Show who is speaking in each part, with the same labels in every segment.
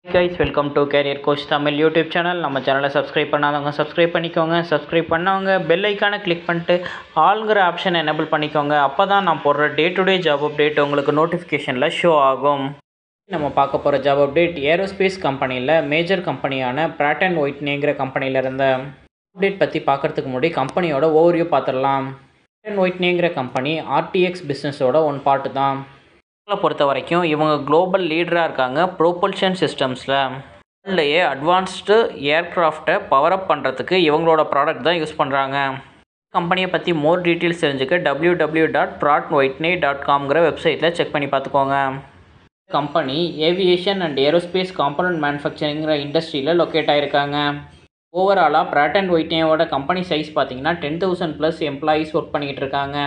Speaker 1: guys, welcome to Career Coach Tamil YouTube channel. நம்ம சேனலை subscribe பண்ணாதவங்க சப்ஸ்கிரைப் பண்ணிக்கோங்க. சப்ஸ்கிரைப் பண்ணவங்க பெல் ஐக்கானை கிளிக் பண்ணிட்டு ஆல்ங்கிற ஆப்ஷன் எனேபிள் பண்ணிக்கோங்க. அப்போ தான் நான் போடுற day to day job update உங்களுக்கு நோட்டிஃபிகேஷனில் ஷோ ஆகும். நம்ம பார்க்க போகிற ஜாப் அப்டேட் ஏரோஸ்பேஸ் கம்பெனியில் மேஜர் கம்பெனியான Pratt & Whitneyங்கிற கம்பெனியில் இருந்த அப்டேட் பற்றி பார்க்குறதுக்கு முன்னாடி கம்பெனியோட ஓவர்வியூ பார்த்துடலாம். Pratt & Whitneyங்கிற கம்பெனி RTX பிஸ்னஸோட ஒன் பார்ட் தான். பொறுத்த வரைக்கும் இவங்க குளோபல் லீடராக இருக்காங்க ப்ரோபல்ஷன் சிஸ்டம்ஸில். வேர்ல்ட்லேயே அட்வான்ஸ்டு ஏர்க்ராஃப்டை பவர் அப் பண்ணுறதுக்கு இவங்களோட ப்ராடக்ட் தான் யூஸ் பண்ணுறாங்க. கம்பெனியை பற்றி மோர் டீட்டெயில்ஸ் தெரிஞ்சுக்க www.prattwhitney.com வெப்சைட்டில் செக் பண்ணி பார்த்துக்கோங்க. Company aviation and aerospace component மேனுஃபேக்சரிங்கிற இண்டஸ்ட்ரியில் லொக்கேட் ஆகிருக்காங்க. ஓவராலாக Pratt & Whitneyயோட கம்பெனி சைஸ் பார்த்திங்கன்னா 10,000+ எம்ப்ளாயீஸ் ஒர்க் பண்ணிக்கிட்டு இருக்காங்க.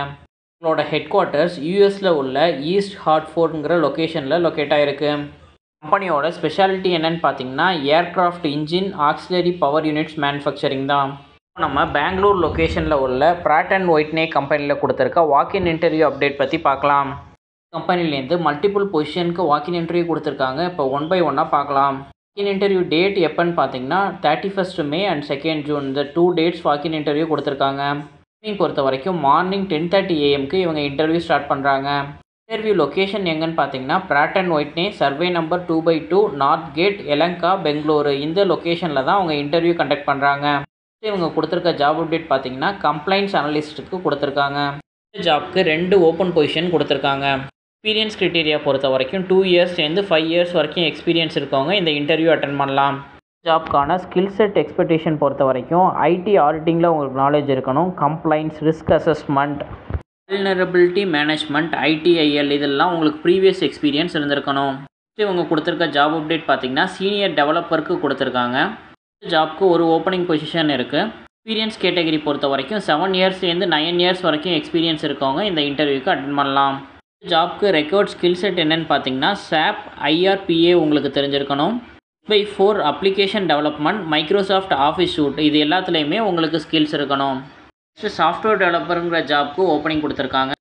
Speaker 1: அவங்களோட ஹெட் குவார்ட்டர்ஸ் யூஎஸில் உள்ள ஈஸ்ட் ஹார்ட்ஃபோர்டுங்கிற லொக்கேஷனில் லொக்கேட் ஆகிருக்கு. கம்பெனியோட ஸ்பெஷாலிட்டி என்னென்னு பார்த்தீங்கன்னா aircraft engine auxiliary power units manufacturing தான். நம்ம பெங்களூர் லொக்கேஷனில் உள்ள Pratt & Whitney கம்பெனியில் கொடுத்துருக்க வாக்கின் இன்டர்வியூ அப்டேட் பற்றி பார்க்கலாம். கம்பெனிலேருந்து மல்டிபிள் பொசிஷனுக்கு வாக்கின் இன்டர்வியூ கொடுத்துருக்காங்க. இப்போ 1 by 1 பார்க்கலாம். வாக்கின் இன்டர்வியூ டேட் எப்போன்னு பார்த்தீங்கன்னா 31st May and 2nd June இந்த 2 dates வாக்கின் இன்டர்வியூ கொடுத்துருக்காங்க. பொறுத்த வரைக்கும் மார்னிங் 10:30 AM இவங்க இன்டர்வியூ ஸ்டார்ட் பண்ணுறாங்க. இன்டர்வியூ லொக்கேஷன் எங்கன்னு பார்த்தீங்கன்னா Pratt & Whitney survey number 2/2 north gate Yelahanka Bengaluru இந்த லொக்கேஷனில் தான் அவங்க இன்டர்வியூ கண்டக்ட் பண்ணுறாங்க. இவங்க கொடுத்துருக்க ஜாப் அப்டேட் பார்த்தீங்கன்னா கம்ப்ளைண்ட்ஸ் அனலிஸ்ட்டுக்கு கொடுத்துருக்காங்க. இந்த ஜாப்க்கு 2 ஓப்பன் பொசிஷன் கொடுத்துருக்காங்க. எக்ஸ்பீரியன்ஸ் க்ரைட்டீரியா பொறுத்த வரைக்கும் 2 இயர்ஸ்லேருந்து 5 இயர்ஸ் வரைக்கும் எக்ஸ்பீரியன்ஸ் இருக்கவங்க இந்த இன்டர்வியூ அட்டன் பண்ணலாம். ஜாப்க்கான ஸ்கில் செட் எக்ஸ்பெக்டேஷன் பொறுத்த வரைக்கும் ஐடி ஆடிட்டிங்கில் உங்களுக்கு நாலேஜ் இருக்கணும். Complaints, risk assessment, vulnerability management, ITIL இதெல்லாம் உங்களுக்கு ப்ரீவியஸ் எக்ஸ்பீரியன்ஸ் இருந்திருக்கணும். இவங்க கொடுத்துருக்க ஜாப் அப்டேட் பார்த்திங்கன்னா சீனியர் டெவலப்பருக்கு கொடுத்துருக்காங்க. ஜாப்க்கு ஒரு ஓப்பனிங் பொசிஷன் இருக்குது. எக்ஸ்பீரியன்ஸ் கேட்டகரி பொறுத்த வரைக்கும் 7 இயர்ஸ்லேருந்து 9 இயர்ஸ் வரைக்கும் எக்ஸ்பீரியன்ஸ் இருக்கவங்க இந்த இன்டர்வியூக்கு அட்டன் பண்ணலாம். ஜாப்க்கு ரெக்கார்ட் ஸ்கில் செட் என்னென்னு பார்த்தீங்கன்னா SAP IRPA உங்களுக்கு தெரிஞ்சிருக்கணும். 4 application development, Microsoft office suite இது எல்லாத்துலேயுமே உங்களுக்கு ஸ்கில்ஸ் இருக்கணும். நெக்ஸ்ட்டு சாஃப்ட்வேர் டெவலப்பருங்கிற ஜாப்க்கு ஓப்பனிங் கொடுத்துருக்காங்க.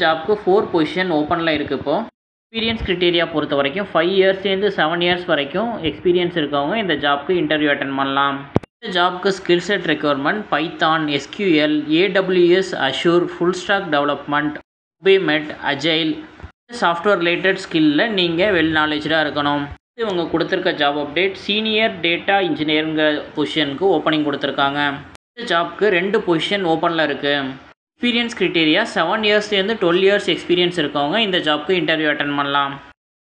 Speaker 1: ஜாப்க்கு 4 பொசிஷன் ஓப்பனில் இருக்குது. இப்போது எக்ஸ்பீரியன்ஸ் க்ரைட்டீரியா பொறுத்த வரைக்கும் 5 இயர்ஸ்லேருந்து 7 இயர்ஸ் வரைக்கும் எக்ஸ்பீரியன்ஸ் இருக்கவங்க இந்த ஜாப்க்கு இன்டர்வியூ அட்டன் பண்ணலாம். இந்த ஜாப்க்கு skill set requirement Python, SQL, AWS, Azure, full stack development, உபேமெட், அஜைல் சாஃப்ட்வேர் ரிலேட்டட் ஸ்கில்லில் நீங்கள் வெல் நாலேஜாக இருக்கணும். இவங்க கொடுத்துருக்க ஜாப் அப்டேட் சீனியர் டேட்டா இன்ஜினியருங்கிற பொசிஷனுக்கு ஓப்பனிங் கொடுத்துருக்காங்க. இந்த ஜாப்க்கு 2 பொசிஷன் ஓப்பனில் இருக்குது. எக்ஸ்பீரியன்ஸ் க்ரைட்டீரியா 7 இயர்ஸ்லேருந்து 12 இயர்ஸ் எக்ஸ்பீரியன்ஸ் இருக்கவங்க இந்த ஜாப்க்கு இன்டர்வியூ அட்டன் பண்ணலாம்.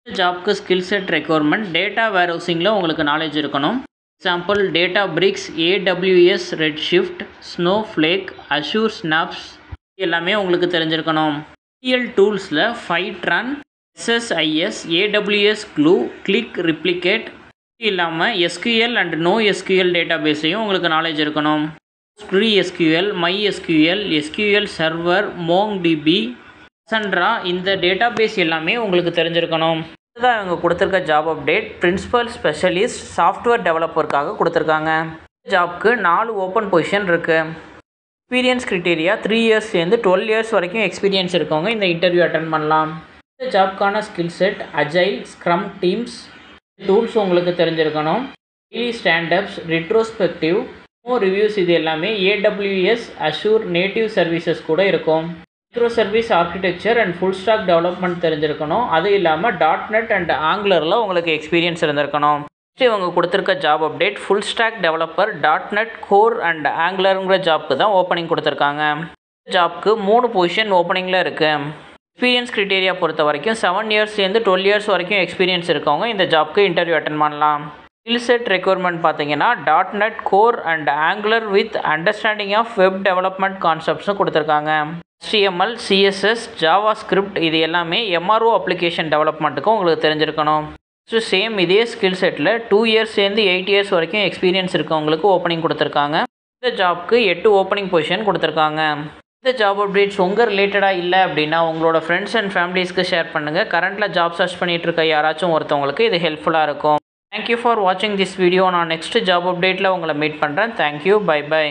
Speaker 1: இந்த ஜாப்க்கு ஸ்கில் செட் ரெக்யர்மெண்ட் டேட்டா வேர்ஹவுசிங்கில் உங்களுக்கு நாலேஜ் இருக்கணும். Example Databricks, AWS Redshift, Snowflake, Azure snaps எல்லாமே உங்களுக்கு தெரிஞ்சிருக்கணும். ETL டூல்ஸில் Fivetran, SSIS, AWS Glue, Qlik Replicate இல்லாமல் SQL அண்ட் NoSQL டேட்டாபேஸையும் உங்களுக்கு நாலேஜ் இருக்கணும். PostgreSQL, MySQL, SQL server, MongoDB, Cassandra இந்த டேட்டாபேஸ் எல்லாமே உங்களுக்கு தெரிஞ்சிருக்கணும். இதுதான் இவங்க கொடுத்துருக்க job update principal specialist software டெவலப்பருக்காக கொடுத்துருக்காங்க. ஜாப்க்கு 4 ஓப்பன் பொசிஷன் இருக்குது. எக்ஸ்பீரியன்ஸ் க்ரைட்டீரியா 3 இயர்ஸ்லேருந்து 12 இயர்ஸ் வரைக்கும் எக்ஸ்பீரியன்ஸ் இருக்கவங்க இந்த இன்டர்வியூ அட்டன் பண்ணலாம். இந்த ஜாப்க்கான skill set agile, scrum teams tools உங்களுக்கு தெரிஞ்சிருக்கணும். டெய்லி ஸ்டாண்டப்ஸ், ரெட்ரோஸ்பெக்டிவ், ரிவ்யூஸ் இது எல்லாமே AWS அஷூர் நேட்டிவ் சர்வீசஸ் கூட இருக்கும். Micro service architecture and full stack development தெரிஞ்சிருக்கணும். அது இல்லாமல் .NET அண்ட் ஆங்குலரில் உங்களுக்கு எக்ஸ்பீரியன்ஸ் இருந்திருக்கணும். இவங்க கொடுத்துருக்க job update full stack developer .NET core and ஆங்குலருங்கிற ஜாப்க்கு தான் ஓப்பனிங் கொடுத்துருக்காங்க. ஜாப்க்கு 3 பொசிஷன் ஓப்பனிங்கில் இருக்குது. எக்ஸ்பீரியன்ஸ் க்ரைட்டீரியா பொறுத்த வரைக்கும் 7 இயர்ஸ்லேருந்து 12 இயர்ஸ் வரைக்கும் எக்ஸ்பீரியன்ஸ் இருக்கவங்க இந்த ஜாப்க்கு இன்டர்வியூ அட்டன் பண்ணலாம். ஸ்கில் செட் ரெக்யர்மெண்ட் பார்த்தீங்கன்னா .NET core and angular with understanding of web development கான்செப்ட்ஸும் கொடுத்துருக்காங்க. HTML, CSS, JavaScript இது எல்லாமே MRO அப்ளிகேஷன் டெவலப்மெண்ட்டுக்கும் உங்களுக்கு தெரிஞ்சிருக்கணும். ஸோ சேம் இதே ஸ்கில் செட்டில் 2 இயர்ஸ்லேருந்து 8 இயர்ஸ் வரைக்கும் எக்ஸ்பீரியன்ஸ் இருக்கவங்களுக்கு ஓப்பனிங் கொடுத்துருக்காங்க. இந்த ஜாப்க்கு 8 ஓப்பனிங் பொசிஷன் கொடுத்துருக்காங்க. இந்த ஜாப் அப்டேட்ஸ் உங்கள் ரிலேட்டடாக இல்லை அப்படின்னா உங்களோட ஃப்ரெண்ட்ஸ் அண்ட் ஃபேமிலிஸ்க்கு ஷேர் பண்ணுங்கள். கரண்ட்டில் ஜாப் சர்ச் பண்ணிகிட்டு இருக்க யாராச்சும் ஒருத்தவங்களுக்கு இது ஹெல்ப்ஃபுல்லாக இருக்கும். தேங்க்யூ ஃபார் வாட்சிங் திஸ் வீடியோ. நான் நெக்ஸ்ட் ஜாப் அப்டேட்டில் உங்களை மீட் பண்ணுறேன். Thank you, bye by.